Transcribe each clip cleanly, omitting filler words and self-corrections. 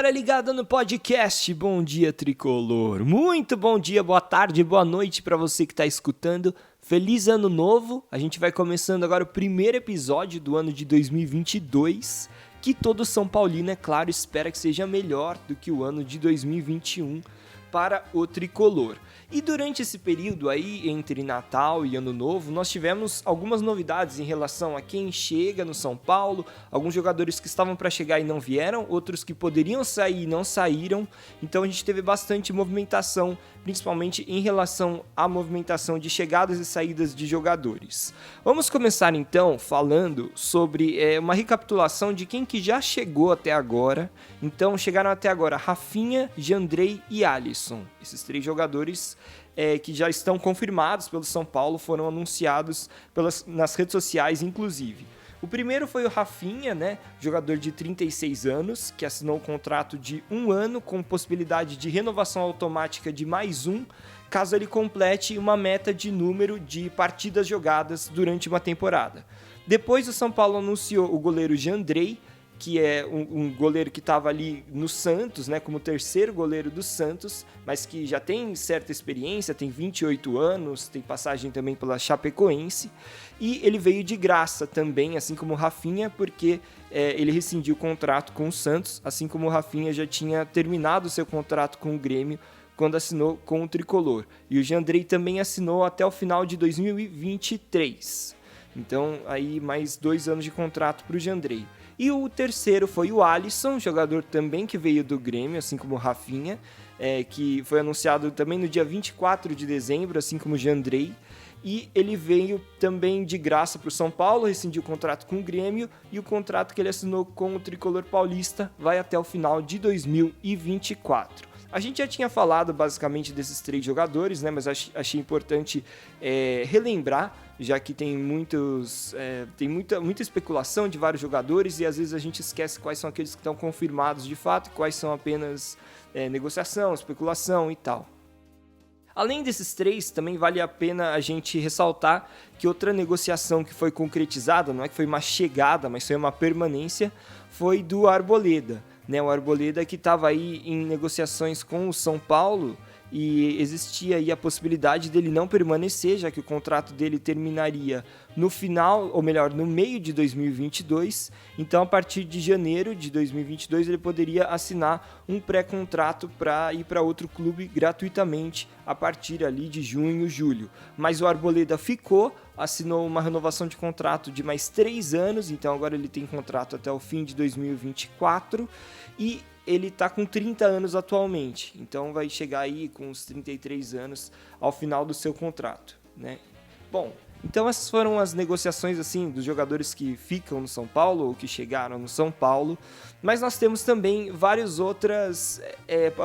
galera ligada no podcast Bom Dia Tricolor. Muito bom dia, boa tarde, boa noite para você que está escutando. Feliz ano novo. A gente vai começando agora o primeiro episódio do ano de 2022, que todo São Paulino, é claro, espera que seja melhor do que o ano de 2021 para o Tricolor. E durante esse período aí, entre Natal e Ano Novo, nós tivemos algumas novidades em relação a quem chega no São Paulo, alguns jogadores que estavam para chegar e não vieram, outros que poderiam sair e não saíram, então a gente teve bastante movimentação, principalmente em relação à movimentação de chegadas e saídas de jogadores. Vamos começar então falando sobre uma recapitulação de quem que já chegou até agora. Então chegaram até agora Rafinha, Jandrei e Alisson, esses três jogadores que já estão confirmados pelo São Paulo, foram anunciados nas redes sociais, inclusive. O primeiro foi o Rafinha, né, jogador de 36 anos, que assinou um contrato de 1 ano com possibilidade de renovação automática de mais um, caso ele complete uma meta de número de partidas jogadas durante uma temporada. Depois o São Paulo anunciou o goleiro Jandrei, que é um goleiro que estava ali no Santos, né, como terceiro goleiro do Santos, mas que já tem certa experiência, tem 28 anos, tem passagem também pela Chapecoense, e ele veio de graça também, assim como o Rafinha, porque ele rescindiu o contrato com o Santos, assim como o Rafinha já tinha terminado o seu contrato com o Grêmio quando assinou com o Tricolor. E o Jandrei também assinou até o final de 2023. Então, aí mais 2 anos de contrato para o Jandrei. E o terceiro foi o Alisson, jogador também que veio do Grêmio, assim como o Rafinha, que foi anunciado também no dia 24 de dezembro, assim como o Jandrei. E ele veio também de graça para o São Paulo, rescindiu o contrato com o Grêmio, e o contrato que ele assinou com o Tricolor Paulista vai até o final de 2024. A gente já tinha falado basicamente desses três jogadores, né? Mas achei importante relembrar, já que tem muita especulação de vários jogadores e às vezes a gente esquece quais são aqueles que estão confirmados de fato e quais são apenas negociação, especulação e tal. Além desses três, também vale a pena a gente ressaltar que outra negociação que foi concretizada, não é que foi uma chegada, mas foi uma permanência, foi do Arboleda. Né, o Arboleda que estava aí em negociações com o São Paulo e existia aí a possibilidade dele não permanecer, já que o contrato dele terminaria no final, ou melhor, no meio de 2022. Então, a partir de janeiro de 2022, ele poderia assinar um pré-contrato para ir para outro clube gratuitamente a partir ali de junho, julho. Mas o Arboleda ficou, assinou uma renovação de contrato de mais 3 anos, então agora ele tem contrato até o fim de 2024 e ele está com 30 anos atualmente, então vai chegar aí com uns 33 anos ao final do seu contrato, né? Bom, então essas foram as negociações assim dos jogadores que ficam no São Paulo ou que chegaram no São Paulo, mas nós temos também várias outras,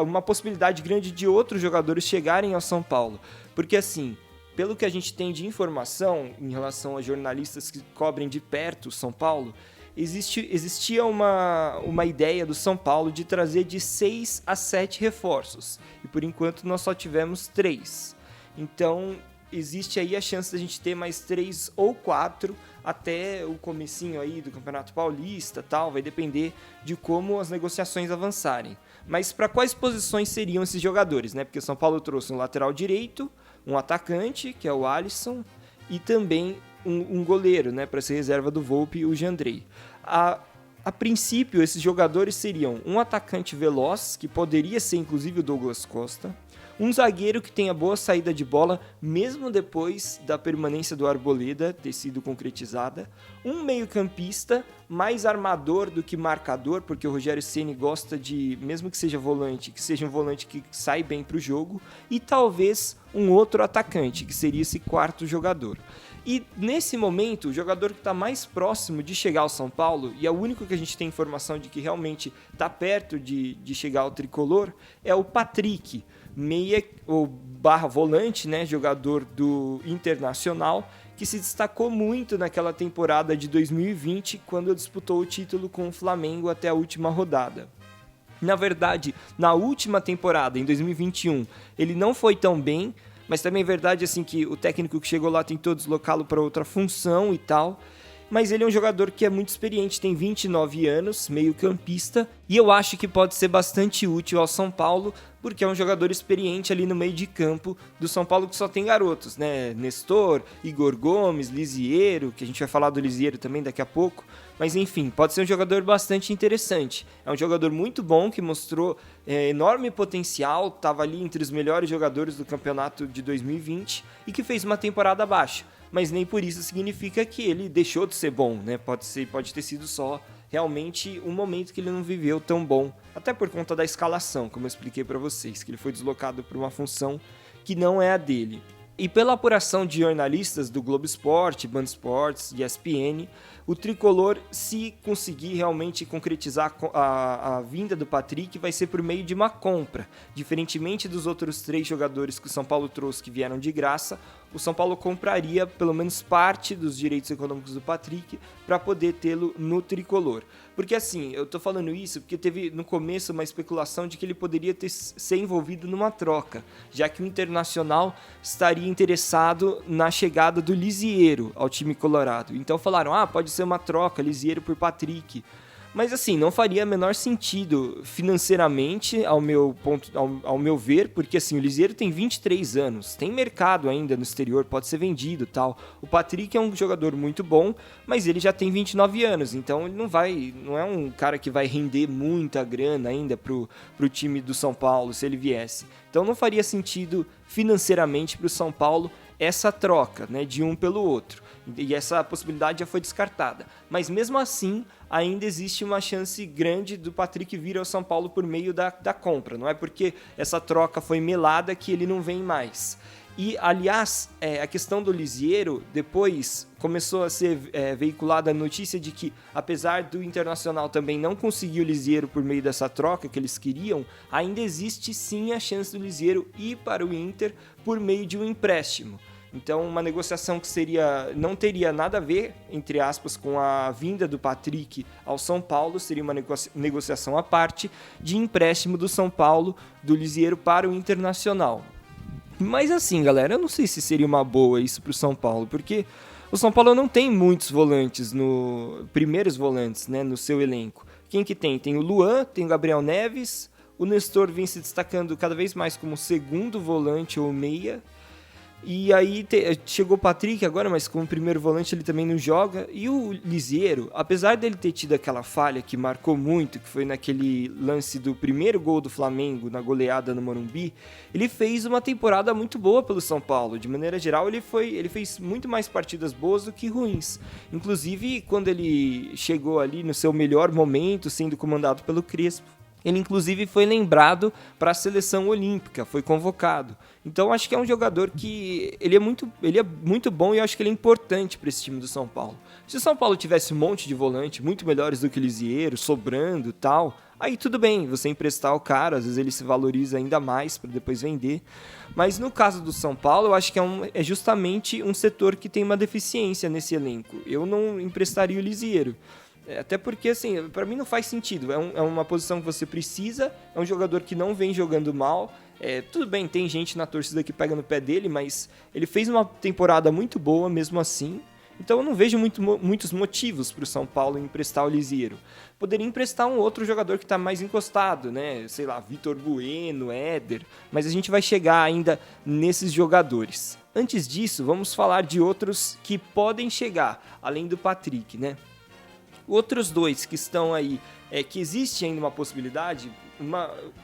uma possibilidade grande de outros jogadores chegarem ao São Paulo, porque assim, pelo que a gente tem de informação em relação a jornalistas que cobrem de perto o São Paulo, existia uma ideia do São Paulo de trazer de 6 a 7 reforços. E por enquanto nós só tivemos 3. Então existe aí a chance da gente ter mais 3 ou 4 até o comecinho aí do Campeonato Paulista, tal, vai depender de como as negociações avançarem. Mas para quais posições seriam esses jogadores, né? Porque o São Paulo trouxe um lateral direito, um atacante, que é o Alisson, e também um goleiro, né, para ser reserva do Volpi, o Jandrei. A princípio, esses jogadores seriam um atacante veloz, que poderia ser inclusive o Douglas Costa, um zagueiro que tenha boa saída de bola, mesmo depois da permanência do Arboleda ter sido concretizada, um meio-campista, mais armador do que marcador, porque o Rogério Ceni gosta de, mesmo que seja um volante que sai bem para o jogo, e talvez um outro atacante, que seria esse quarto jogador. E nesse momento, o jogador que está mais próximo de chegar ao São Paulo, e é o único que a gente tem informação de que realmente está perto de chegar ao Tricolor, é o Patrick, meia ou barra volante, né, jogador do Internacional, que se destacou muito naquela temporada de 2020, quando disputou o título com o Flamengo até a última rodada. Na verdade, na última temporada, em 2021, ele não foi tão bem, mas também é verdade assim, que o técnico que chegou lá tentou deslocá-lo para outra função e tal. mas ele é um jogador que é muito experiente, tem 29 anos, meio campista, e eu acho que pode ser bastante útil ao São Paulo, porque é um jogador experiente ali no meio de campo do São Paulo, que só tem garotos, né? Nestor, Igor Gomes, Lisiero, que a gente vai falar do Lisiero também daqui a pouco, mas enfim, pode ser um jogador bastante interessante. É um jogador muito bom, que mostrou enorme potencial, estava ali entre os melhores jogadores do campeonato de 2020 e que fez uma temporada baixa. Mas nem por isso significa que ele deixou de ser bom, né? Pode ter sido só realmente um momento que ele não viveu tão bom, até por conta da escalação, como eu expliquei para vocês, que ele foi deslocado para uma função que não é a dele. E pela apuração de jornalistas do Globo Esporte, Band Esportes, ESPN, o Tricolor, se conseguir realmente concretizar a vinda do Patrick, vai ser por meio de uma compra. Diferentemente dos outros 3 jogadores que o São Paulo trouxe que vieram de graça, o São Paulo compraria pelo menos parte dos direitos econômicos do Patrick para poder tê-lo no Tricolor. Porque assim, eu tô falando isso porque teve no começo uma especulação de que ele poderia ser envolvido numa troca, já que o Internacional estaria interessado na chegada do Lisiero ao time colorado. Então falaram, pode ser uma troca, Lisiero por Patrick. Mas assim, não faria menor sentido financeiramente, ao meu ver, porque assim, o Lisiero tem 23 anos, tem mercado ainda no exterior, pode ser vendido e tal. O Patrick é um jogador muito bom, mas ele já tem 29 anos, então ele não é um cara que vai render muita grana ainda pro time do São Paulo, se ele viesse. Então não faria sentido financeiramente pro São Paulo essa troca, né, de um pelo outro. E essa possibilidade já foi descartada. Mas mesmo assim, ainda existe uma chance grande do Patrick vir ao São Paulo por meio da compra. Não é porque essa troca foi melada que ele não vem mais. E, aliás, a questão do Lisiero, depois começou a ser veiculada a notícia de que, apesar do Internacional também não conseguir o Lisiero por meio dessa troca que eles queriam, ainda existe sim a chance do Lisiero ir para o Inter por meio de um empréstimo. Então, uma negociação que não teria nada a ver, entre aspas, com a vinda do Patrick ao São Paulo, seria uma negociação à parte de empréstimo do São Paulo, do Lisiero, para o Internacional. Mas assim, galera, eu não sei se seria uma boa isso para o São Paulo, porque o São Paulo não tem muitos volantes, primeiros volantes, né, no seu elenco. Quem que tem? Tem o Luan, tem o Gabriel Neves, o Nestor vem se destacando cada vez mais como segundo volante ou meia. E aí chegou o Patrick agora, mas como primeiro volante ele também não joga. E o Lisiero, apesar dele ter tido aquela falha que marcou muito, que foi naquele lance do primeiro gol do Flamengo, na goleada no Morumbi, ele fez uma temporada muito boa pelo São Paulo. De maneira geral, ele fez muito mais partidas boas do que ruins. Inclusive, quando ele chegou ali no seu melhor momento, sendo comandado pelo Crespo, ele inclusive foi lembrado para a seleção olímpica, foi convocado. Então acho que é um jogador que ele é muito bom e eu acho que ele é importante para esse time do São Paulo. Se o São Paulo tivesse um monte de volante muito melhores do que o Lisiero, sobrando e tal, aí tudo bem, você emprestar o cara, às vezes ele se valoriza ainda mais para depois vender. Mas no caso do São Paulo, eu acho que é justamente um setor que tem uma deficiência nesse elenco. Eu não emprestaria o Lisiero. Até porque, assim, pra mim não faz sentido. É uma posição que você precisa, é um jogador que não vem jogando mal. Tudo bem, tem gente na torcida que pega no pé dele, mas ele fez uma temporada muito boa mesmo assim. Então eu não vejo muitos motivos para o São Paulo emprestar o Lisiero. Poderia emprestar um outro jogador que está mais encostado, né? Sei lá, Vitor Bueno, Éder. Mas a gente vai chegar ainda nesses jogadores. Antes disso, vamos falar de outros que podem chegar, além do Patrick, né? Outros dois que estão aí, que existe ainda uma possibilidade,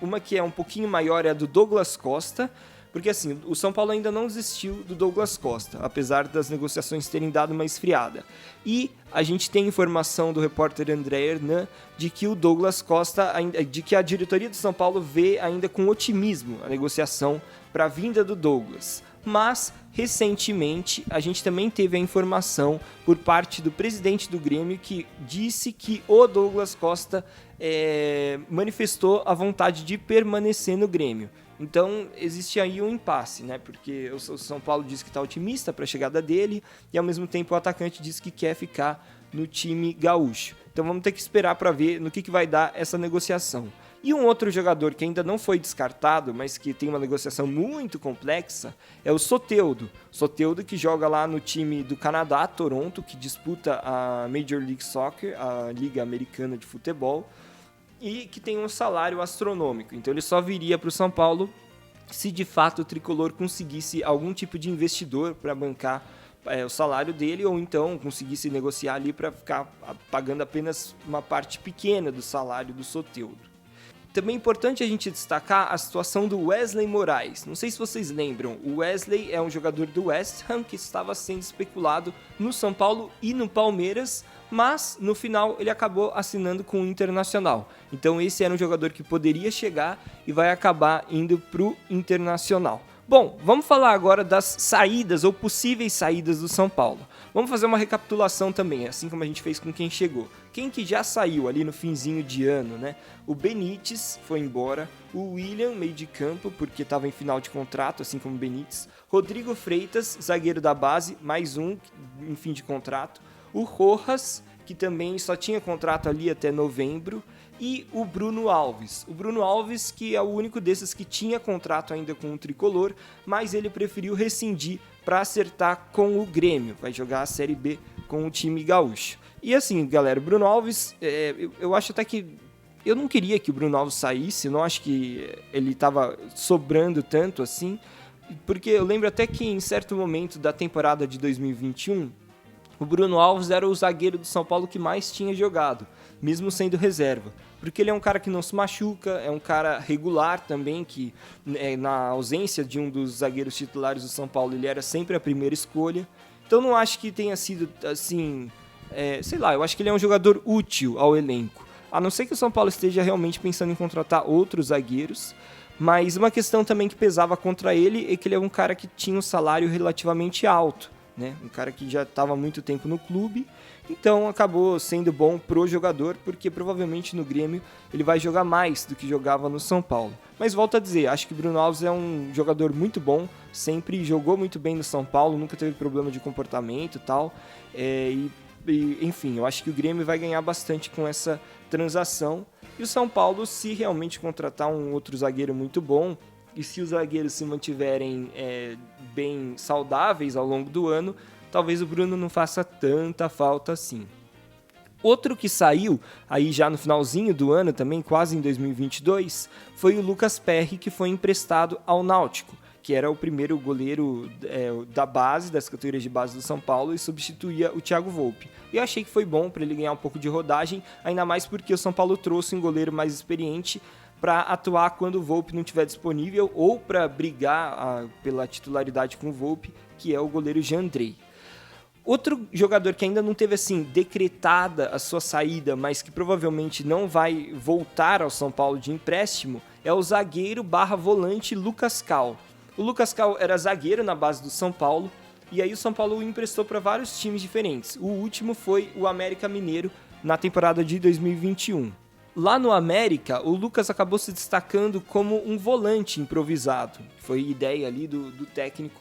uma que é um pouquinho maior é a do Douglas Costa, porque assim, o São Paulo ainda não desistiu do Douglas Costa, apesar das negociações terem dado uma esfriada. E a gente tem informação do repórter André Hernan de que o Douglas Costa, de que a diretoria do São Paulo vê ainda com otimismo a negociação para a vinda do Douglas. Mas, recentemente, a gente também teve a informação por parte do presidente do Grêmio que disse que o Douglas Costa manifestou a vontade de permanecer no Grêmio. Então, existe aí um impasse, né? Porque o São Paulo diz que está otimista para a chegada dele e, ao mesmo tempo, o atacante diz que quer ficar no time gaúcho. Então, vamos ter que esperar para ver no que vai dar essa negociação. E um outro jogador que ainda não foi descartado, mas que tem uma negociação muito complexa, é o Soteldo. Soteldo que joga lá no time do Canadá, Toronto, que disputa a Major League Soccer, a Liga Americana de Futebol, e que tem um salário astronômico. Então ele só viria para o São Paulo se de fato o Tricolor conseguisse algum tipo de investidor para bancar o salário dele, ou então conseguisse negociar ali para ficar pagando apenas uma parte pequena do salário do Soteldo. Também é importante a gente destacar a situação do Wesley Moraes. Não sei se vocês lembram, o Wesley é um jogador do West Ham que estava sendo especulado no São Paulo e no Palmeiras, mas no final ele acabou assinando com o Internacional. Então esse era um jogador que poderia chegar e vai acabar indo para o Internacional. Bom, vamos falar agora das saídas ou possíveis saídas do São Paulo. Vamos fazer uma recapitulação também, assim como a gente fez com quem chegou. Quem que já saiu ali no finzinho de ano, né? O Benítez foi embora, o William, meio de campo, porque estava em final de contrato, assim como o Benítez. Rodrigo Freitas, zagueiro da base, mais um em fim de contrato. O Rojas, que também só tinha contrato ali até novembro. E o Bruno Alves. O Bruno Alves, que é o único desses que tinha contrato ainda com o Tricolor, mas ele preferiu rescindir para acertar com o Grêmio. Vai jogar a Série B com o time gaúcho. E assim, galera, o Bruno Alves, eu acho até que... Eu não queria que o Bruno Alves saísse, não acho que ele estava sobrando tanto assim, porque eu lembro até que em certo momento da temporada de 2021, o Bruno Alves era o zagueiro do São Paulo que mais tinha jogado, mesmo sendo reserva. Porque ele é um cara que não se machuca, é um cara regular também, que na ausência de um dos zagueiros titulares do São Paulo, ele era sempre a primeira escolha. Então não acho que tenha sido assim, eu acho que ele é um jogador útil ao elenco. A não ser que o São Paulo esteja realmente pensando em contratar outros zagueiros, mas uma questão também que pesava contra ele é que ele é um cara que tinha um salário relativamente alto, né? Um cara que já estava há muito tempo no clube, então acabou sendo bom pro jogador, porque provavelmente no Grêmio ele vai jogar mais do que jogava no São Paulo. Mas volto a dizer, acho que o Bruno Alves é um jogador muito bom, sempre jogou muito bem no São Paulo, nunca teve problema de comportamento e tal, enfim, eu acho que o Grêmio vai ganhar bastante com essa transação, e o São Paulo, se realmente contratar um outro zagueiro muito bom, e se os zagueiros se mantiverem bem saudáveis ao longo do ano, talvez o Bruno não faça tanta falta assim. Outro que saiu, aí já no finalzinho do ano também, quase em 2022, foi o Lucas Perry, que foi emprestado ao Náutico, que era o primeiro goleiro da base, das categorias de base do São Paulo, e substituía o Thiago Volpi. E eu achei que foi bom para ele ganhar um pouco de rodagem, ainda mais porque o São Paulo trouxe um goleiro mais experiente para atuar quando o Volpi não estiver disponível ou para brigar pela titularidade com o Volpi, que é o goleiro Jandrei. Outro jogador que ainda não teve assim decretada a sua saída, mas que provavelmente não vai voltar ao São Paulo de empréstimo, é o zagueiro /volante Lucas Cal. O Lucas Cal era zagueiro na base do São Paulo, e aí o São Paulo o emprestou para vários times diferentes. O último foi o América Mineiro na temporada de 2021. Lá no América, o Lucas acabou se destacando como um volante improvisado. Foi ideia ali do técnico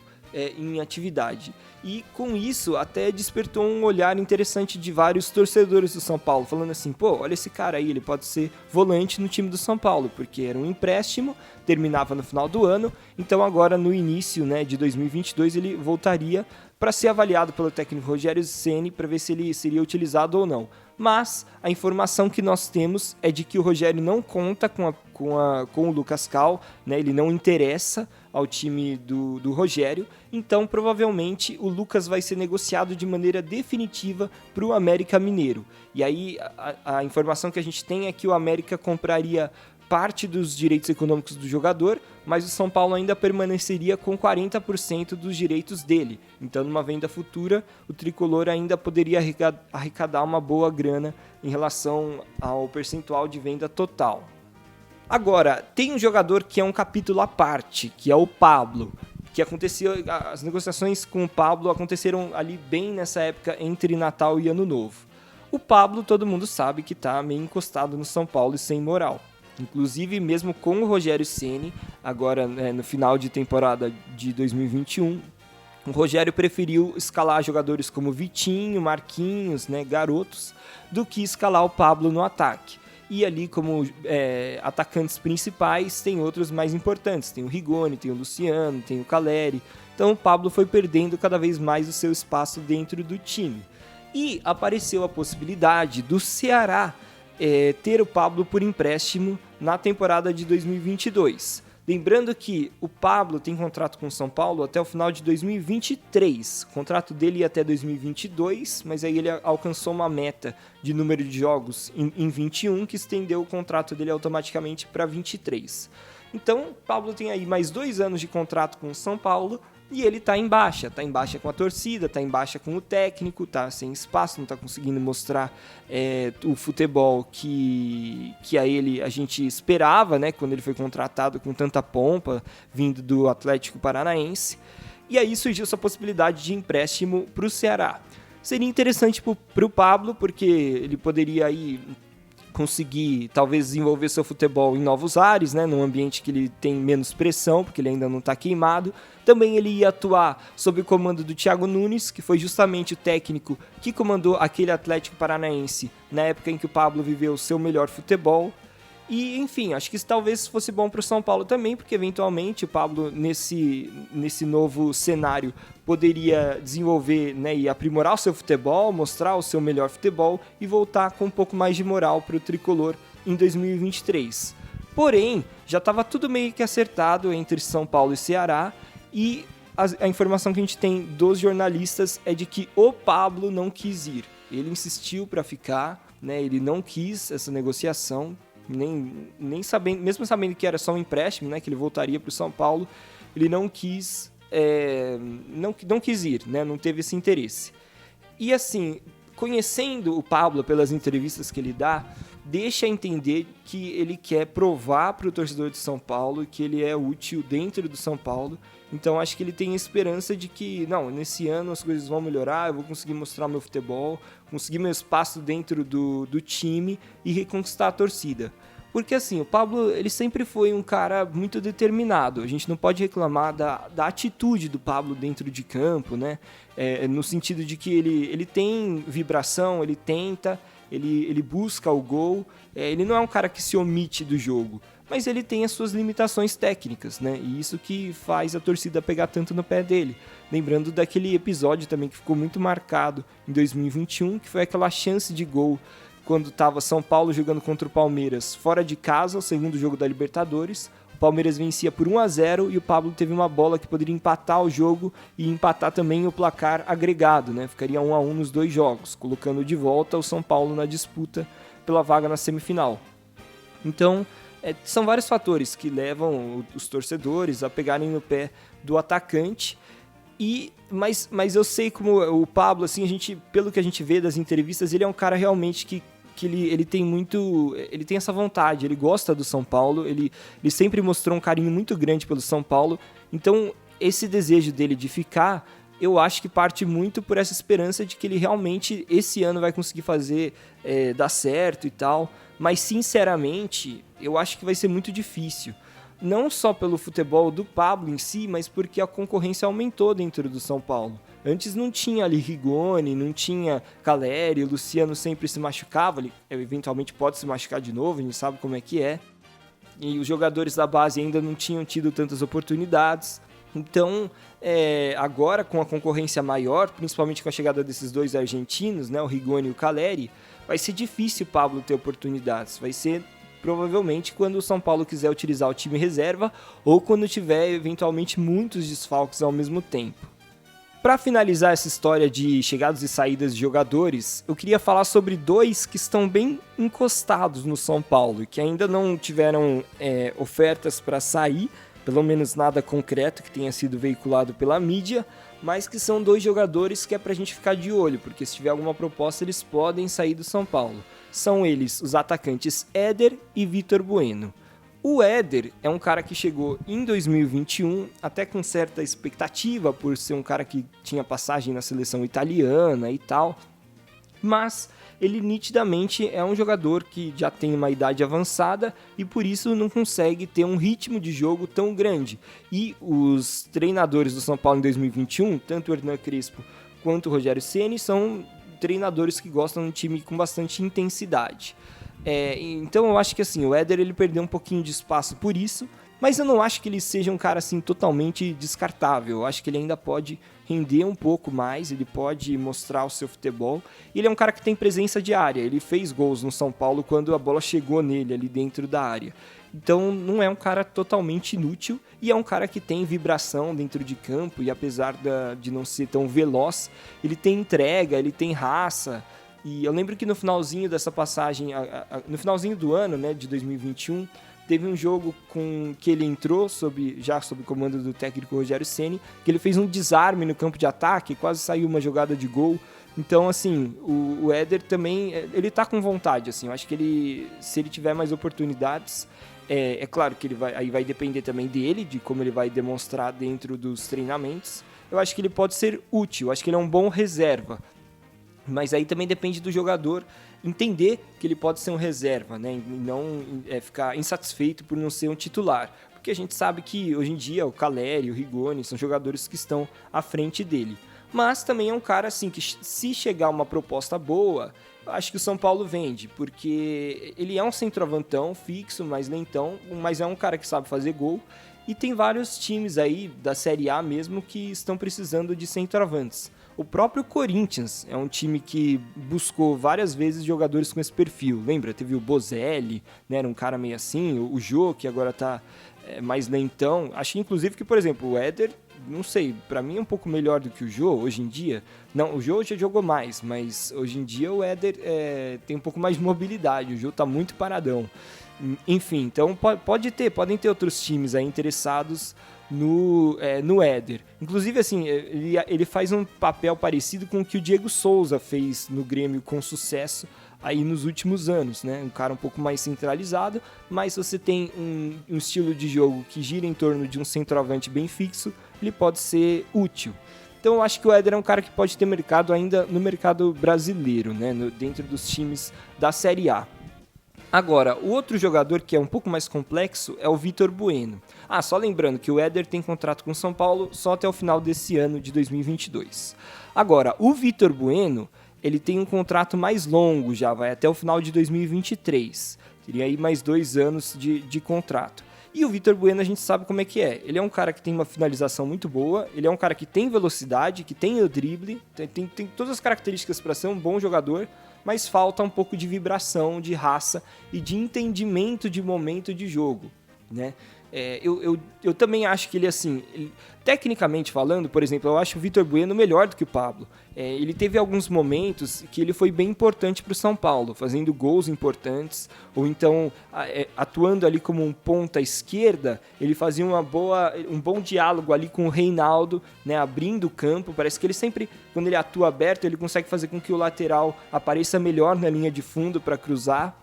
em atividade. E com isso até despertou um olhar interessante de vários torcedores do São Paulo, falando assim, pô, olha esse cara aí, ele pode ser volante no time do São Paulo, porque era um empréstimo, terminava no final do ano, então agora no início, né, de 2022 ele voltaria para ser avaliado pelo técnico Rogério Ceni para ver se ele seria utilizado ou não. Mas a informação que nós temos é de que o Rogério não conta com o Lucas Cal, né? Ele não interessa ao time do Rogério, então provavelmente o Lucas vai ser negociado de maneira definitiva para o América Mineiro. E aí a informação que a gente tem é que o América compraria parte dos direitos econômicos do jogador, mas o São Paulo ainda permaneceria com 40% dos direitos dele. Então, numa venda futura, o Tricolor ainda poderia arrecadar uma boa grana em relação ao percentual de venda total. Agora, tem um jogador que é um capítulo à parte, que é o Pablo, que aconteceu, as negociações com o Pablo aconteceram ali bem nessa época entre Natal e Ano Novo. O Pablo, todo mundo sabe que está meio encostado no São Paulo e sem moral. Inclusive, mesmo com o Rogério Ceni, agora no final de temporada de 2021, o Rogério preferiu escalar jogadores como Vitinho, Marquinhos, garotos, do que escalar o Pablo no ataque. e ali como atacantes principais tem outros mais importantes, tem o Rigoni, tem o Luciano, tem o Caleri. Então o Pablo foi perdendo cada vez mais o seu espaço dentro do time. E apareceu a possibilidade do Ceará ter o Pablo por empréstimo na temporada de 2022. Lembrando que o Pablo tem contrato com o São Paulo até o final de 2023. O contrato dele ia até 2022, mas aí ele alcançou uma meta de número de jogos em 21, que estendeu o contrato dele automaticamente para 23. Então, o Pablo tem aí mais 2 anos de contrato com o São Paulo, e ele tá em baixa com a torcida, tá em baixa com o técnico, tá sem espaço, não tá conseguindo mostrar o futebol que a gente esperava, né, quando ele foi contratado com tanta pompa, vindo do Atlético Paranaense. E aí surgiu essa possibilidade de empréstimo para o Ceará. Seria interessante para o Pablo, porque ele poderia aí conseguir talvez desenvolver seu futebol em novos ares, né, num ambiente que ele tem menos pressão, porque ele ainda não está queimado. Também ele ia atuar sob o comando do Thiago Nunes, que foi justamente o técnico que comandou aquele Atlético Paranaense na época em que o Pablo viveu o seu melhor futebol. E, enfim, acho que isso talvez fosse bom para o São Paulo também, porque eventualmente o Pablo, nesse novo cenário, poderia desenvolver, né, e aprimorar o seu futebol, mostrar o seu melhor futebol e voltar com um pouco mais de moral para o tricolor em 2023. Porém, já estava tudo meio que acertado entre São Paulo e Ceará, e a informação que a gente tem dos jornalistas é de que o Pablo não quis ir. Ele insistiu para ficar, né, ele não quis essa negociação, nem sabendo, mesmo sabendo que era só um empréstimo, né, que ele voltaria para o São Paulo, ele não quis não quis ir, né, não teve esse interesse. E assim, conhecendo o Pablo pelas entrevistas que ele dá, deixa entender que ele quer provar para o torcedor de São Paulo que ele é útil dentro do São Paulo. Então acho que ele tem esperança de que, não, nesse ano as coisas vão melhorar, eu vou conseguir mostrar meu futebol, conseguir meu espaço dentro do time e reconquistar a torcida. Porque assim, o Pablo, ele sempre foi um cara muito determinado. A gente não pode reclamar da atitude do Pablo dentro de campo, né? No sentido de que ele tem vibração, ele tenta, ele busca o gol. Ele não é um cara que se omite do jogo, mas ele tem as suas limitações técnicas, né? E isso que faz a torcida pegar tanto no pé dele. Lembrando daquele episódio também que ficou muito marcado em 2021, que foi aquela chance de gol quando estava São Paulo jogando contra o Palmeiras fora de casa, o segundo jogo da Libertadores. O Palmeiras vencia por 1-0 e o Pablo teve uma bola que poderia empatar o jogo e empatar também o placar agregado, né? Ficaria 1-1 nos 2 jogos, colocando de volta o São Paulo na disputa pela vaga na semifinal. Então, são vários fatores que levam os torcedores a pegarem no pé do atacante. Mas eu sei como o Pablo, assim, pelo que a gente vê das entrevistas, ele é um cara realmente que ele tem essa vontade, ele gosta do São Paulo, ele sempre mostrou um carinho muito grande pelo São Paulo. Então esse desejo dele de ficar, eu acho que parte muito por essa esperança de que ele realmente esse ano vai conseguir fazer dar certo e tal. Mas sinceramente, eu acho que vai ser muito difícil. Não só pelo futebol do Pablo em si, mas porque a concorrência aumentou dentro do São Paulo. Antes não tinha ali Rigoni, não tinha Caleri, o Luciano sempre se machucava, ele eventualmente pode se machucar de novo, a gente sabe como é que é. E os jogadores da base ainda não tinham tido tantas oportunidades. Então, agora com a concorrência maior, principalmente com a chegada desses 2 argentinos, né, o Rigoni e o Caleri, vai ser difícil o Pablo ter oportunidades, vai ser provavelmente quando o São Paulo quiser utilizar o time reserva ou quando tiver eventualmente muitos desfalques ao mesmo tempo. Para finalizar essa história de chegadas e saídas de jogadores, eu queria falar sobre 2 que estão bem encostados no São Paulo e que ainda não tiveram ofertas para sair, pelo menos nada concreto que tenha sido veiculado pela mídia, mas que são 2 jogadores que é para a gente ficar de olho, porque se tiver alguma proposta eles podem sair do São Paulo. São eles os atacantes Éder e Vitor Bueno. O Éder é um cara que chegou em 2021, até com certa expectativa por ser um cara que tinha passagem na seleção italiana e tal, mas ele nitidamente é um jogador que já tem uma idade avançada e por isso não consegue ter um ritmo de jogo tão grande. E os treinadores do São Paulo em 2021, tanto o Hernan Crespo quanto o Rogério Ceni, são treinadores que gostam de um time com bastante intensidade. Então eu acho que assim, o Éder ele perdeu um pouquinho de espaço por isso, mas eu não acho que ele seja um cara assim totalmente descartável. Eu acho que ele ainda pode render um pouco mais, ele pode mostrar o seu futebol. Ele é um cara que tem presença de área, ele fez gols no São Paulo quando a bola chegou nele ali dentro da área. Então não é um cara totalmente inútil e é um cara que tem vibração dentro de campo e apesar de não ser tão veloz, ele tem entrega, ele tem raça. E eu lembro que no finalzinho dessa passagem, no finalzinho do ano, né, de 2021, teve um jogo que ele entrou já sob comando do técnico Rogério Ceni, que ele fez um desarme no campo de ataque, quase saiu uma jogada de gol. Então, assim, o Éder também, ele tá com vontade, assim, eu acho que se ele tiver mais oportunidades, é claro que aí vai depender também dele, de como ele vai demonstrar dentro dos treinamentos. Eu acho que ele pode ser útil, eu acho que ele é um bom reserva. Mas aí também depende do jogador entender que ele pode ser um reserva, né? E não ficar insatisfeito por não ser um titular. Porque a gente sabe que hoje em dia o Caleri, o Rigoni são jogadores que estão à frente dele. Mas também é um cara assim que se chegar uma proposta boa, eu acho que o São Paulo vende. Porque ele é um centroavantão fixo, mais lentão, mas é um cara que sabe fazer gol. E tem vários times aí da Série A mesmo que estão precisando de centroavantes. O próprio Corinthians é um time que buscou várias vezes jogadores com esse perfil. Lembra? Teve o Bozelli, né? Era um cara meio assim. O Jô, que agora tá mais lentão. Acho inclusive que, por exemplo, o Éder, não sei, pra mim é um pouco melhor do que o Jô hoje em dia. Não, o Jô já jogou mais, mas hoje em dia o Éder tem um pouco mais de mobilidade. O Jô tá muito paradão. Enfim, então podem ter outros times aí interessados no Éder. Inclusive, assim, ele faz um papel parecido com o que o Diego Souza fez no Grêmio com sucesso aí nos últimos anos, né? Um cara um pouco mais centralizado, mas você tem um estilo de jogo que gira em torno de um centroavante bem fixo, ele pode ser útil. Então eu acho que o Éder é um cara que pode ter mercado ainda no mercado brasileiro, né? Dentro dos times da Série A. Agora, o outro jogador que é um pouco mais complexo é o Vitor Bueno. Só lembrando que o Éder tem contrato com o São Paulo só até o final desse ano de 2022. Agora, o Vitor Bueno, ele tem um contrato mais longo já, vai até o final de 2023. Teria aí mais 2 anos de contrato. E o Vitor Bueno a gente sabe como é que é. Ele é um cara que tem uma finalização muito boa, ele é um cara que tem velocidade, que tem o drible, tem todas as características para ser um bom jogador, mas falta um pouco de vibração, de raça e de entendimento de momento de jogo, né? Eu também acho que ele, assim, tecnicamente falando, por exemplo, eu acho o Vitor Bueno melhor do que o Pablo. Ele teve alguns momentos que ele foi bem importante para o São Paulo, fazendo gols importantes, ou então atuando ali como um ponta esquerda, ele fazia um bom diálogo ali com o Reinaldo, né, abrindo o campo. Parece que ele sempre, quando ele atua aberto, ele consegue fazer com que o lateral apareça melhor na linha de fundo para cruzar.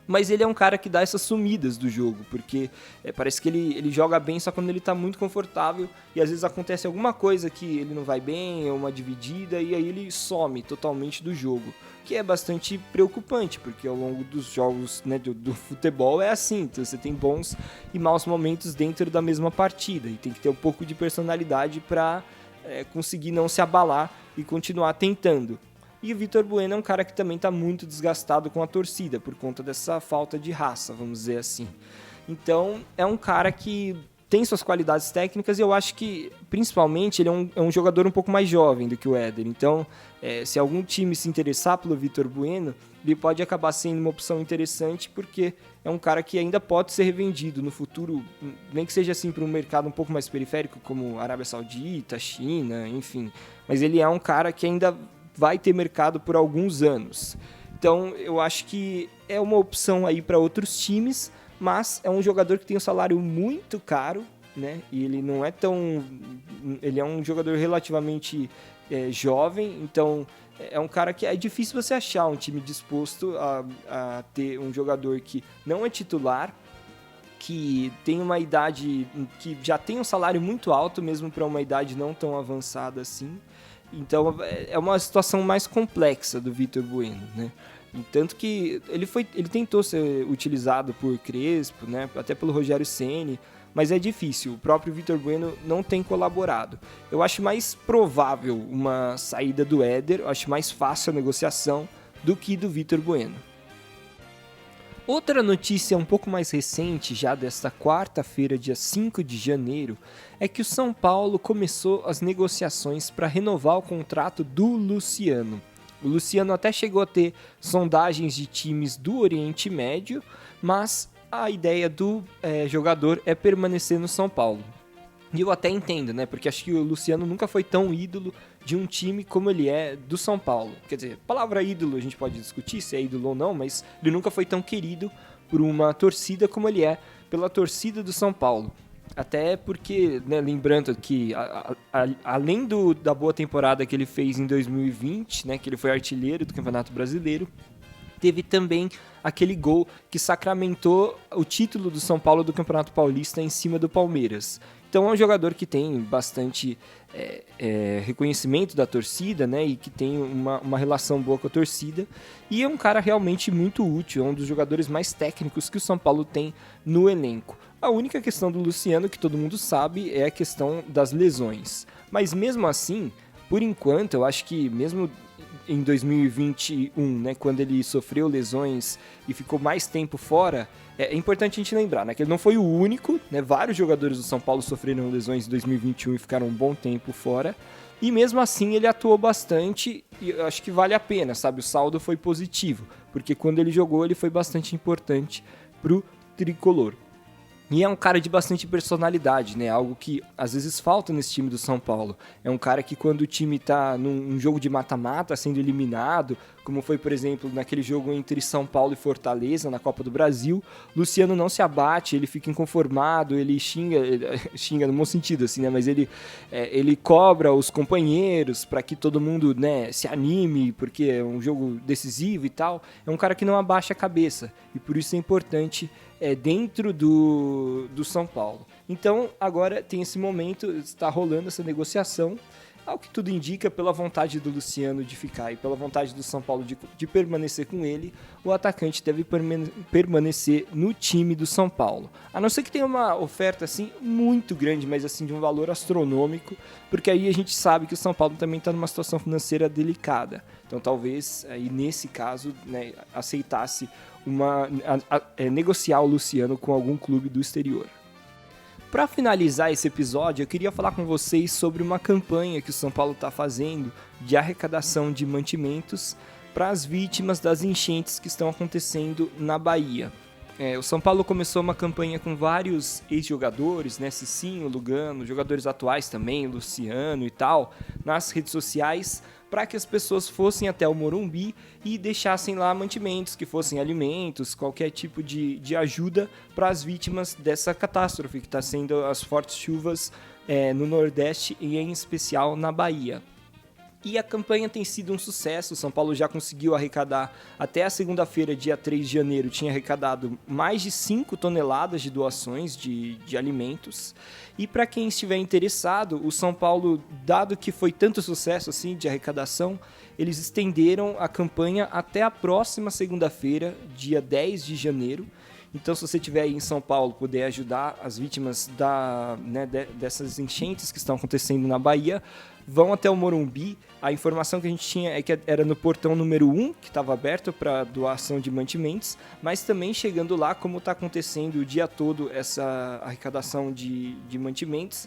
Mas ele é um cara que dá essas sumidas do jogo, porque parece que ele joga bem só quando ele tá muito confortável e às vezes acontece alguma coisa que ele não vai bem, é uma dividida e aí ele some totalmente do jogo, que é bastante preocupante, porque ao longo dos jogos, né, do futebol é assim, então você tem bons e maus momentos dentro da mesma partida e tem que ter um pouco de personalidade para conseguir não se abalar e continuar tentando. E o Vitor Bueno é um cara que também está muito desgastado com a torcida, por conta dessa falta de raça, vamos dizer assim. Então, é um cara que tem suas qualidades técnicas e eu acho que, principalmente, ele é um jogador um pouco mais jovem do que o Éder. Então, se algum time se interessar pelo Vitor Bueno, ele pode acabar sendo uma opção interessante, porque é um cara que ainda pode ser revendido no futuro, nem que seja assim para um mercado um pouco mais periférico, como Arábia Saudita, China, enfim. Mas ele é um cara que ainda vai ter mercado por alguns anos. Então, eu acho que é uma opção aí para outros times, mas é um jogador que tem um salário muito caro, né? E ele não é tão... Ele é um jogador relativamente jovem, então é um cara que é difícil você achar um time disposto a ter um jogador que não é titular, que tem uma idade... que já tem um salário muito alto, mesmo para uma idade não tão avançada assim. Então é uma situação mais complexa do Vitor Bueno, né? E tanto que ele tentou ser utilizado por Crespo, né? Até pelo Rogério Ceni, mas é difícil. O próprio Vitor Bueno não tem colaborado. Eu acho mais provável uma saída do Éder, eu acho mais fácil a negociação do que do Vitor Bueno. Outra notícia um pouco mais recente, já desta quarta-feira, dia 5 de janeiro, é que o São Paulo começou as negociações para renovar o contrato do Luciano. O Luciano até chegou a ter sondagens de times do Oriente Médio, mas a ideia do jogador é permanecer no São Paulo. E eu até entendo, né? Porque acho que o Luciano nunca foi tão ídolo de um time como ele é do São Paulo. Quer dizer, a palavra ídolo a gente pode discutir se é ídolo ou não, mas ele nunca foi tão querido por uma torcida como ele é pela torcida do São Paulo. Até porque, né, lembrando que além da boa temporada que ele fez em 2020, né, que ele foi artilheiro do Campeonato Brasileiro, teve também aquele gol que sacramentou o título do São Paulo do Campeonato Paulista em cima do Palmeiras. Então é um jogador que tem bastante reconhecimento da torcida, né, e que tem uma relação boa com a torcida, e é um cara realmente muito útil, é um dos jogadores mais técnicos que o São Paulo tem no elenco. A única questão do Luciano, que todo mundo sabe, é a questão das lesões. Mas mesmo assim, por enquanto, eu acho que mesmo em 2021, né, quando ele sofreu lesões e ficou mais tempo fora, é importante a gente lembrar, né, que ele não foi o único, né, vários jogadores do São Paulo sofreram lesões em 2021 e ficaram um bom tempo fora, e mesmo assim ele atuou bastante e eu acho que vale a pena, sabe, o saldo foi positivo, porque quando ele jogou ele foi bastante importante pro tricolor. E é um cara de bastante personalidade, né? Algo que às vezes falta nesse time do São Paulo. É um cara que quando o time tá num jogo de mata-mata, sendo eliminado, como foi, por exemplo, naquele jogo entre São Paulo e Fortaleza, na Copa do Brasil, Luciano não se abate, ele fica inconformado, ele xinga no bom sentido, assim, né? Mas ele cobra os companheiros para que todo mundo, né, se anime, porque é um jogo decisivo e tal. É um cara que não abaixa a cabeça, e por isso é importante dentro do São Paulo. Então, agora tem esse momento, está rolando essa negociação, ao que tudo indica, pela vontade do Luciano de ficar e pela vontade do São Paulo de permanecer com ele, o atacante deve permanecer no time do São Paulo. A não ser que tenha uma oferta assim muito grande, mas assim de um valor astronômico, porque aí a gente sabe que o São Paulo também está numa situação financeira delicada. Então talvez aí nesse caso, né, aceitasse negociar o Luciano com algum clube do exterior. Para finalizar esse episódio, eu queria falar com vocês sobre uma campanha que o São Paulo está fazendo de arrecadação de mantimentos para as vítimas das enchentes que estão acontecendo na Bahia. O São Paulo começou uma campanha com vários ex-jogadores, né, Cicinho, Lugano, jogadores atuais também, Luciano e tal, nas redes sociais, para que as pessoas fossem até o Morumbi e deixassem lá mantimentos, que fossem alimentos, qualquer tipo de ajuda para as vítimas dessa catástrofe que está sendo as fortes chuvas no Nordeste e em especial na Bahia. E a campanha tem sido um sucesso, o São Paulo já conseguiu arrecadar, até a segunda-feira, dia 3 de janeiro, tinha arrecadado mais de 5 toneladas de doações de alimentos. E para quem estiver interessado, o São Paulo, dado que foi tanto sucesso assim de arrecadação, eles estenderam a campanha até a próxima segunda-feira, dia 10 de janeiro. Então, se você estiver aí em São Paulo, puder ajudar as vítimas dessas enchentes que estão acontecendo na Bahia, vão até o Morumbi. A informação que a gente tinha é que era no portão número 1, que estava aberto para doação de mantimentos, mas também chegando lá, como está acontecendo o dia todo essa arrecadação de mantimentos,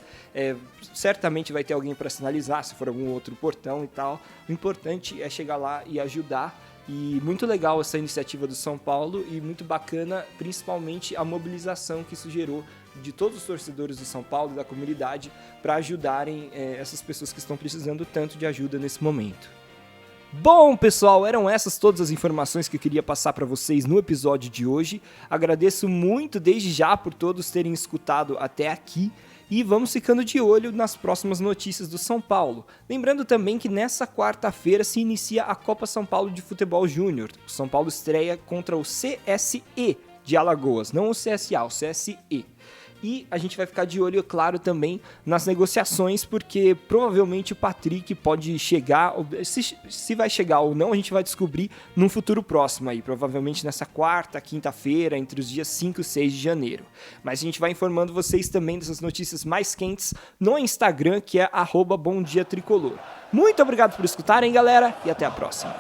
certamente vai ter alguém para sinalizar, se for algum outro portão e tal. O importante é chegar lá e ajudar. E muito legal essa iniciativa do São Paulo e muito bacana, principalmente a mobilização que isso gerou de todos os torcedores do São Paulo e da comunidade para ajudarem essas pessoas que estão precisando tanto de ajuda nesse momento. Bom, pessoal, eram essas todas as informações que eu queria passar para vocês no episódio de hoje. Agradeço muito desde já por todos terem escutado até aqui. E vamos ficando de olho nas próximas notícias do São Paulo. Lembrando também que nessa quarta-feira se inicia a Copa São Paulo de Futebol Júnior. O São Paulo estreia contra o CSE de Alagoas, não o CSA, o CSE. E a gente vai ficar de olho, claro, também nas negociações, porque provavelmente o Patrick pode chegar, se vai chegar ou não, a gente vai descobrir num futuro próximo aí, provavelmente nessa quarta, quinta-feira, entre os dias 5 e 6 de janeiro. Mas a gente vai informando vocês também dessas notícias mais quentes no Instagram, que é @bomdiatricolor. Muito obrigado por escutarem, galera, e até a próxima.